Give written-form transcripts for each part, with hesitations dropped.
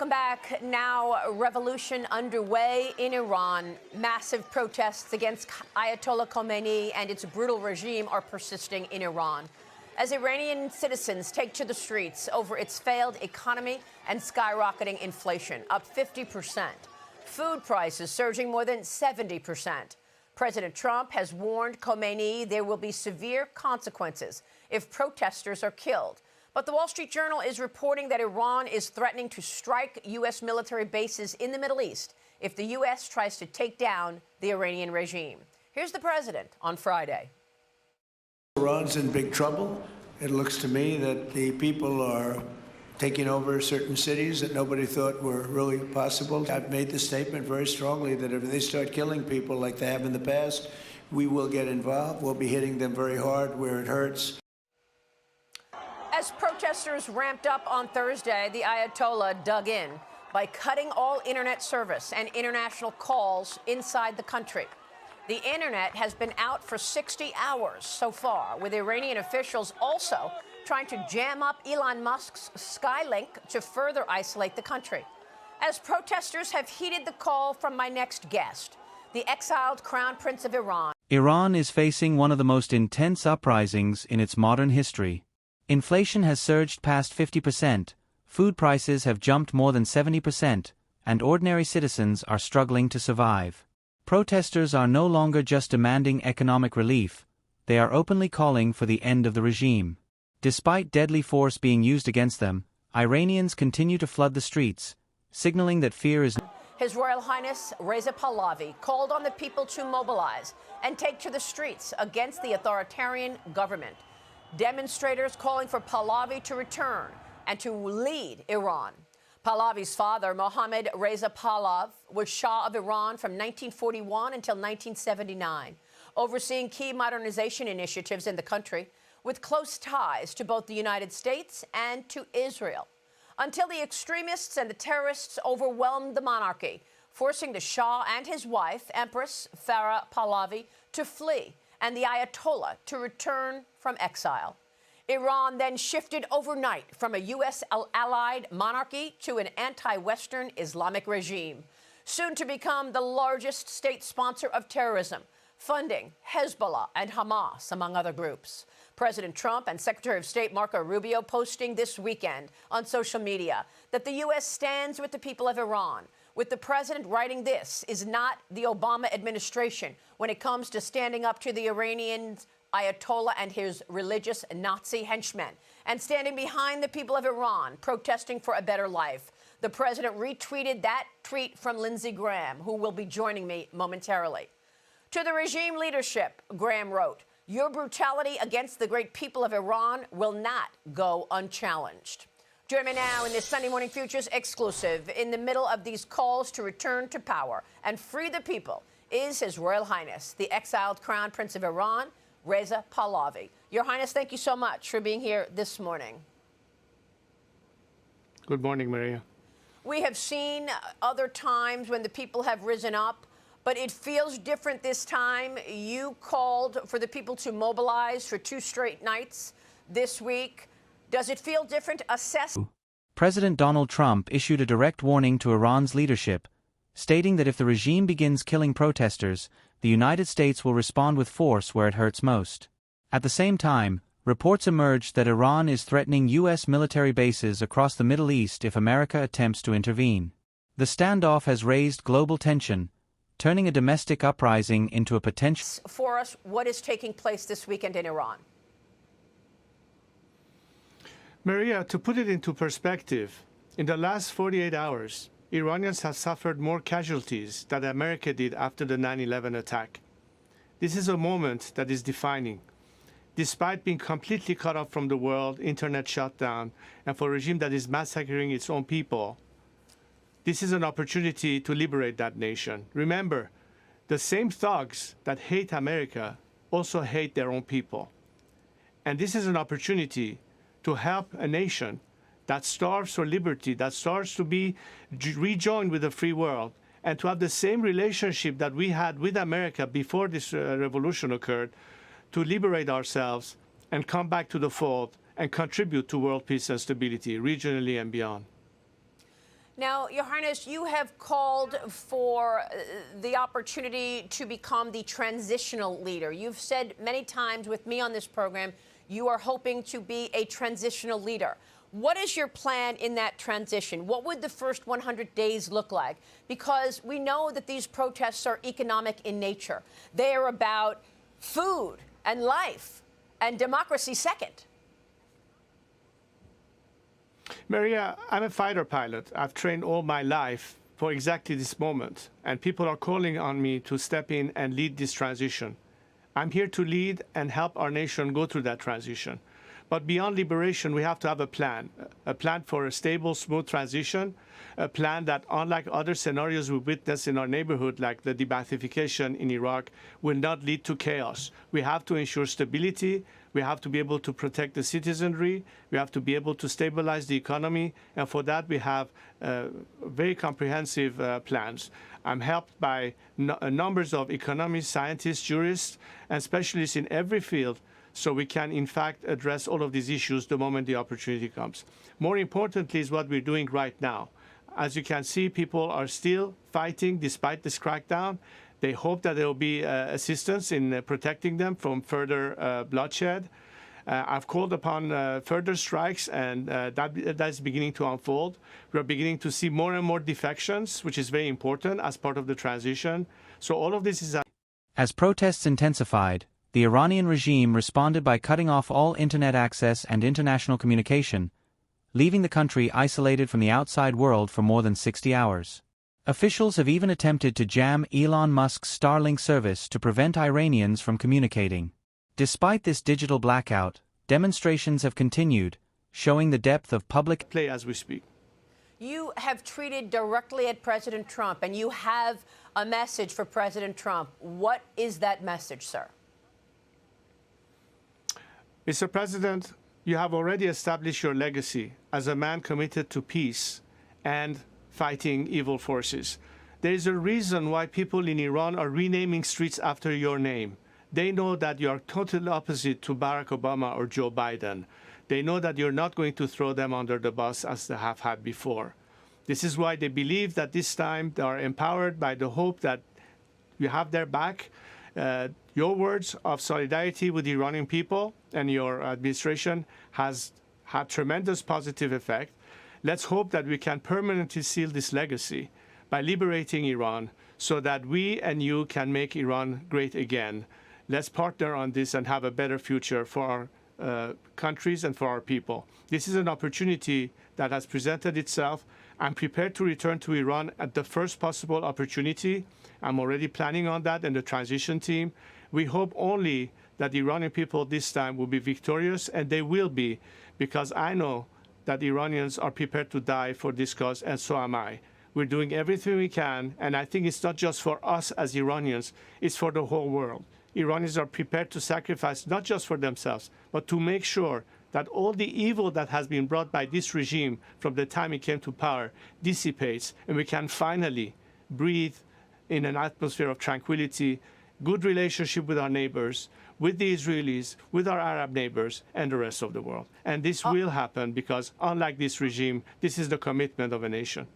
Welcome back. Now, a revolution underway in Iran. Massive protests against Ayatollah Khamenei and its brutal regime are persisting in Iran, as Iranian citizens take to the streets over its failed economy and skyrocketing inflation, up 50%. Food prices surging more than 70%. President Trump has warned Khamenei there will be severe consequences if protesters are killed. But the Wall Street Journal is reporting that Iran is threatening to strike U.S. military bases in the Middle East if the U.S. tries to take down the Iranian regime. Here's the president on Friday. Iran's in big trouble. It looks to me that the people are taking over certain cities that nobody thought were really possible. I've made the statement very strongly that if they start killing people like they have in the past, we will get involved. We'll be hitting them very hard where it hurts. As protesters ramped up on Thursday, the Ayatollah dug in by cutting all internet service and international calls inside the country. The internet has been out for 60 hours so far, with Iranian officials also trying to jam up Elon Musk's Skylink to further isolate the country. As protesters have heeded the call from my next guest, the exiled Crown Prince of Iran. Iran is facing one of the most intense uprisings in its modern history. Inflation has surged past 50%, food prices have jumped more than 70%, and ordinary citizens are struggling to survive. Protesters are no longer just demanding economic relief, they are openly calling for the end of the regime. Despite deadly force being used against them, Iranians continue to flood the streets, signaling that fear is... His Royal Highness Reza Pahlavi called on the people to mobilize and take to the streets against the authoritarian government. Demonstrators calling for Pahlavi to return and to lead Iran. Pahlavi's father, Mohammad Reza Pahlavi, was Shah of Iran from 1941 until 1979, overseeing key modernization initiatives in the country, with close ties to both the United States and to Israel, until the extremists and the terrorists overwhelmed the monarchy, forcing the Shah and his wife, Empress Farah Pahlavi, to flee and the Ayatollah to return from exile. Iran then shifted overnight from a U.S.-allied monarchy to an anti-Western Islamic regime, soon to become the largest state sponsor of terrorism, funding Hezbollah and Hamas, among other groups. President Trump and Secretary of State Marco Rubio posting this weekend on social media that the U.S. stands with the people of Iran, with the president writing this is not the Obama administration when it comes to standing up to the Iranian Ayatollah and his religious Nazi henchmen, and standing behind the people of Iran protesting for a better life. The president retweeted that tweet from Lindsey Graham, who will be joining me momentarily. To the regime leadership, Graham wrote, "Your brutality against the great people of Iran will not go unchallenged." Join me now in this Sunday Morning Futures exclusive. In the middle of these calls to return to power and free the people is His Royal Highness, the exiled Crown Prince of Iran, Reza Pahlavi. Your Highness, thank you so much for being here this morning. Good morning, Maria. We have seen other times when the people have risen up, but it feels different this time. You called for the people to mobilize for 2 straight nights this week. Does it feel different? President Donald Trump issued a direct warning to Iran's leadership, stating that if the regime begins killing protesters, the United States will respond with force where it hurts most. At the same time, reports emerged that Iran is threatening U.S. military bases across the Middle East if America attempts to intervene. The standoff has raised global tension, turning a domestic uprising into a potential... For us, what is taking place this weekend in Iran? Maria, to put it into perspective, in the last 48 hours, Iranians have suffered more casualties than America did after the 9/11 attack. This is a moment that is defining. Despite being completely cut off from the world, internet shut down, and for a regime that is massacring its own people, this is an opportunity to liberate that nation. Remember, the same thugs that hate America also hate their own people. And this is an opportunity to help a nation that starves for liberty, that starts to be rejoined with the free world, and to have the same relationship that we had with America before this revolution occurred, to liberate ourselves and come back to the fold and contribute to world peace and stability, regionally and beyond. Now, Your Highness, you have called for the opportunity to become the transitional leader. You've said many times with me on this program, you are hoping to be a transitional leader. What is your plan in that transition? What would the first 100 days look like? Because we know that these protests are economic in nature. They are about food and life and democracy second. Maria, I'm a fighter pilot. I've trained all my life for exactly this moment, and people are calling on me to step in and lead this transition. I'm here to lead and help our nation go through that transition. But beyond liberation, we have to have a plan for a stable, smooth transition, a plan that, unlike other scenarios we witness in our neighborhood, like the de-Baathification in Iraq, will not lead to chaos. We have to ensure stability. We have to be able to protect the citizenry. We have to be able to stabilize the economy. And for that, we have very comprehensive plans. I'm helped by numbers of economists, scientists, jurists, and specialists in every field, so we can, in fact, address all of these issues the moment the opportunity comes. More importantly is what we're doing right now. As you can see, people are still fighting despite this crackdown. They hope that there will be assistance in protecting them from further bloodshed. I've called upon further strikes, and that's beginning to unfold. We're beginning to see more and more defections, which is very important as part of the transition. So all of this is... As protests intensified, the Iranian regime responded by cutting off all internet access and international communication, leaving the country isolated from the outside world for more than 60 hours. Officials have even attempted to jam Elon Musk's Starlink service to prevent Iranians from communicating. Despite this digital blackout, demonstrations have continued, showing the depth of public play as we speak. You have tweeted directly at President Trump, and you have a message for President Trump. What is that message, sir? Mr. President, you have already established your legacy as a man committed to peace and fighting evil forces. There is a reason why people in Iran are renaming streets after your name. They know that you are totally opposite to Barack Obama or Joe Biden. They know that you're not going to throw them under the bus as they have had before. This is why they believe that this time they are empowered by the hope that you have their back. Your words of solidarity with the Iranian people and your administration has had tremendous positive effect. Let's hope that we can permanently seal this legacy by liberating Iran so that we and you can make Iran great again. Let's partner on this and have a better future for our countries and for our people. This is an opportunity that has presented itself. I'm prepared to return to Iran at the first possible opportunity. I'm already planning on that and the transition team. We hope only that the Iranian people this time will be victorious, and they will be, because I know that the Iranians are prepared to die for this cause, and so am I. We're doing everything we can, and I think it's not just for us as Iranians, it's for the whole world. Iranians are prepared to sacrifice not just for themselves, but to make sure that all the evil that has been brought by this regime from the time it came to power dissipates, and we can finally breathe in an atmosphere of tranquility, good relationship with our neighbors, with the Israelis, with our Arab neighbors, and the rest of the world. And this will happen because, unlike this regime, this is the commitment of a nation.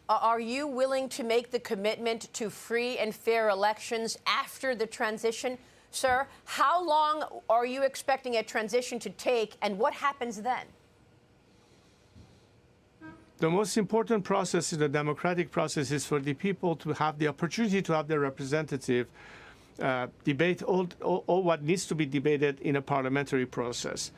Are you willing to make the commitment to free and fair elections after the transition, sir? How long are you expecting a transition to take, and what happens then? The most important process in the democratic process is for the people to have the opportunity to have their representative debate all what needs to be debated in a parliamentary process.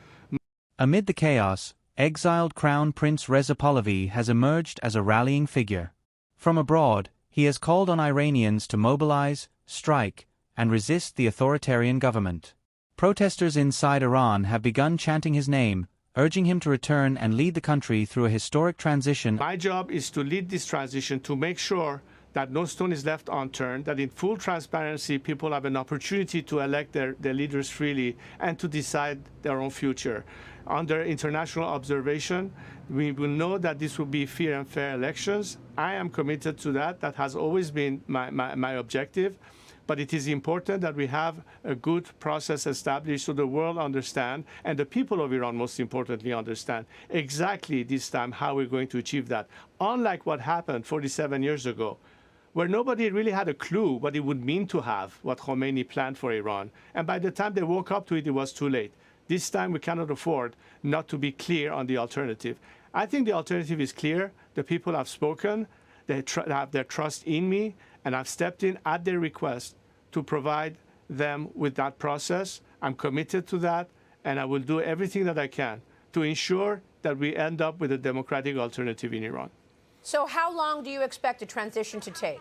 Amid the chaos, exiled Crown Prince Reza Pahlavi has emerged as a rallying figure. From abroad, he has called on Iranians to mobilize, strike, and resist the authoritarian government. Protesters inside Iran have begun chanting his name, urging him to return and lead the country through a historic transition. My job is to lead this transition, to make sure that no stone is left unturned, that in full transparency people have an opportunity to elect their leaders freely and to decide their own future. Under international observation, we will know that this will be fair and fair elections. I am committed to that. That has always been my objective. But it is important that we have a good process established so the world understand, and the people of Iran, most importantly, understand exactly this time how we're going to achieve that. Unlike what happened 47 years ago, where nobody really had a clue what it would mean to have what Khomeini planned for Iran. And by the time they woke up to it, it was too late. This time, we cannot afford not to be clear on the alternative. I think the alternative is clear. The people have spoken. They have their trust in me, and I've stepped in at their request to provide them with that process. I'm committed to that, and I will do everything that I can to ensure that we end up with a democratic alternative in Iran. So how long do you expect the transition to take?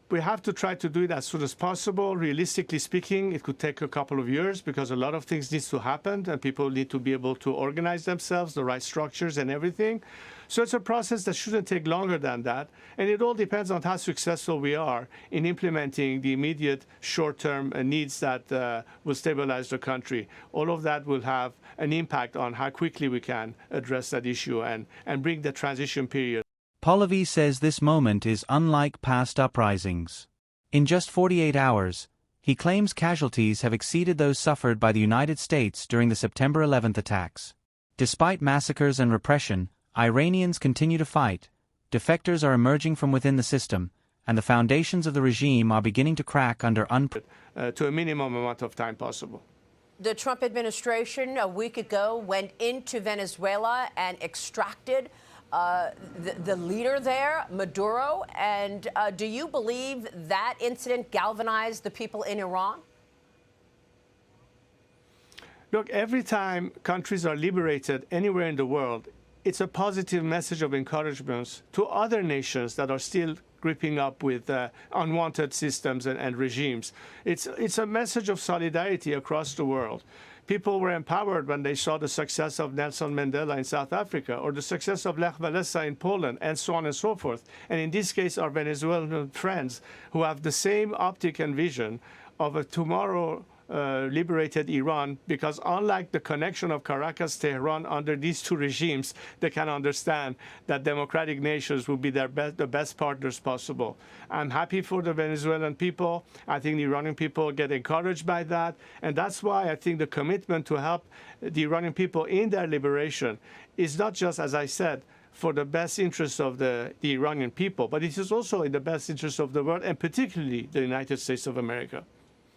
We have to try to do it as soon as possible. Realistically speaking, it could take a couple of years because a lot of things need to happen and people need to be able to organize themselves, the right structures and everything. So it's a process that shouldn't take longer than that. And it all depends on how successful we are in implementing the immediate short-term needs that will stabilize the country. All of that will have an impact on how quickly we can address that issue and bring the transition period. Pahlavi says this moment is unlike past uprisings. In just 48 hours, he claims casualties have exceeded those suffered by the United States during the September 11th attacks. Despite massacres and repression, Iranians continue to fight, defectors are emerging from within the system, and the foundations of the regime are beginning to crack under to a minimum amount of time possible. The Trump administration a week ago went into Venezuela and extracted the leader there, Maduro. And do you believe that incident galvanized the people in Iran? Look, every time countries are liberated anywhere in the world, it's a positive message of encouragement to other nations that are still gripping up with unwanted systems and regimes. It's a message of solidarity across the world. People were empowered when they saw the success of Nelson Mandela in South Africa or the success of Lech Walesa in Poland, and so on and so forth. And in this case, our Venezuelan friends who have the same optic and vision of a tomorrow liberated Iran, because unlike the connection of Caracas, Tehran under these two regimes, they can understand that democratic nations will be the best partners possible. I'm happy for the Venezuelan people. I think the Iranian people get encouraged by that. And that's why I think the commitment to help the Iranian people in their liberation is not just, as I said, for the best interests of the Iranian people, but it is also in the best interest of the world, and particularly the United States of America.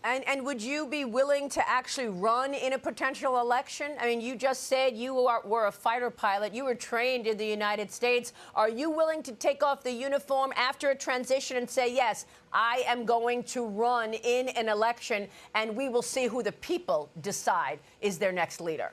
And would you be willing to actually run in a potential election? I mean, you just said you were a fighter pilot. You were trained in the United States. Are you willing to take off the uniform after a transition and say, yes, I am going to run in an election, and we will see who the people decide is their next leader?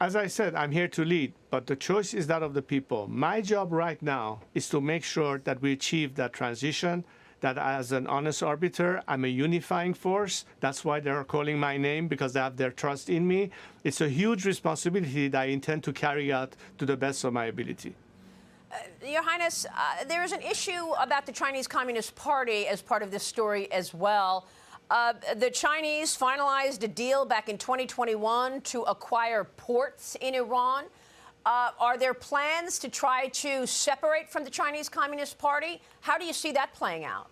As I said, I'm here to lead, but the choice is that of the people. My job right now is to make sure that we achieve that transition, that as an honest arbiter, I'm a unifying force. That's why they're calling my name, because they have their trust in me. It's a huge responsibility that I intend to carry out to the best of my ability. Your Highness, there is an issue about the Chinese Communist Party as part of this story as well. The Chinese finalized a deal back in 2021 to acquire ports in Iran. Are there plans to try to separate from the Chinese Communist Party? How do you see that playing out?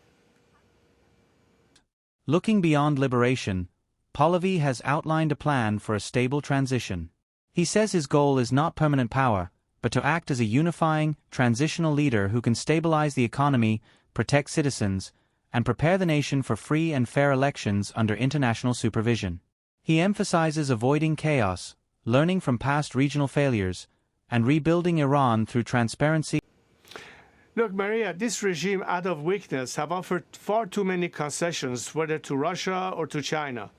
Looking beyond liberation, Pahlavi has outlined a plan for a stable transition. He says his goal is not permanent power, but to act as a unifying, transitional leader who can stabilize the economy, protect citizens, and prepare the nation for free and fair elections under international supervision. He emphasizes avoiding chaos, learning from past regional failures, and rebuilding Iran through transparency. Look, Maria, this regime, out of weakness, have offered far too many concessions, whether to Russia or to China.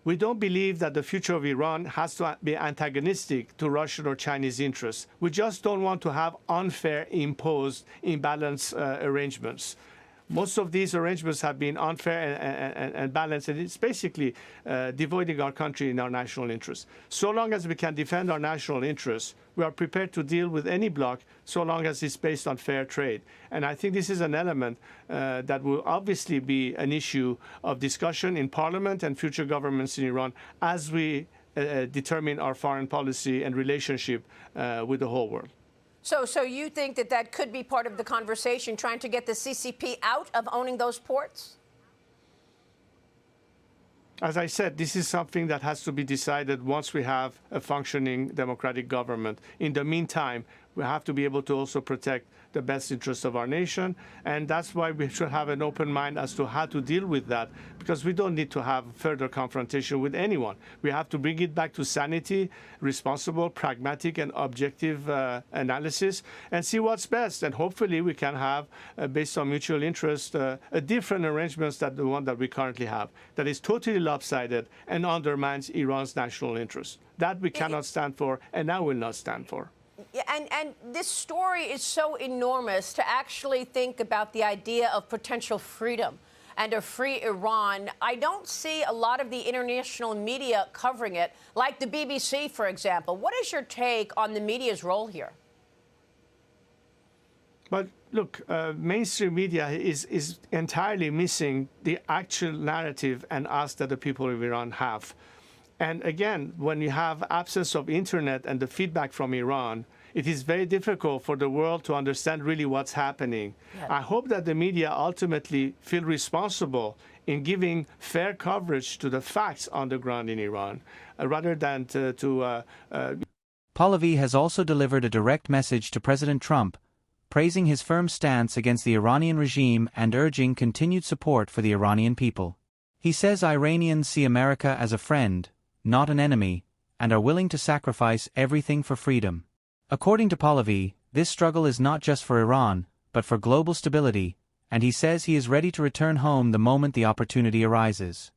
We don't believe that the future of Iran has to be antagonistic to Russian or Chinese interests. We just don't want to have unfair, imposed, imbalanced arrangements. Most of these arrangements have been unfair and balanced, and it's basically devoiding our country in our national interests. So long as we can defend our national interests, we are prepared to deal with any bloc, so long as it's based on fair trade. And I think this is an element that will obviously be an issue of discussion in Parliament and future governments in Iran as we determine our foreign policy and relationship with the whole world. So you think that that could be part of the conversation, trying to get the CCP out of owning those ports? As I said, this is something that has to be decided once we have a functioning democratic government. In the meantime, we have to be able to also protect the best interests of our nation. And that's why we should have an open mind as to how to deal with that, because we don't need to have further confrontation with anyone. We have to bring it back to sanity, responsible, pragmatic, and objective analysis, and see what's best. And hopefully we can have, based on mutual interest, a different arrangements than the one that we currently have, that is totally lopsided and undermines Iran's national interest. That we cannot stand for, and I will not stand for. And this story is so enormous to actually think about the idea of potential freedom and a free Iran. I don't see a lot of the international media covering it, like the BBC, for example. What is your take on the media's role here? But look, mainstream media is entirely missing the actual narrative and ask that the people of Iran have. And again, when you have absence of internet and the feedback from Iran, it is very difficult for the world to understand really what's happening. Yeah. I hope that the media ultimately feel responsible in giving fair coverage to the facts on the ground in Iran, rather than Pahlavi has also delivered a direct message to President Trump, praising his firm stance against the Iranian regime and urging continued support for the Iranian people. He says Iranians see America as a friend, not an enemy, and are willing to sacrifice everything for freedom. According to Pahlavi, this struggle is not just for Iran, but for global stability, and he says he is ready to return home the moment the opportunity arises.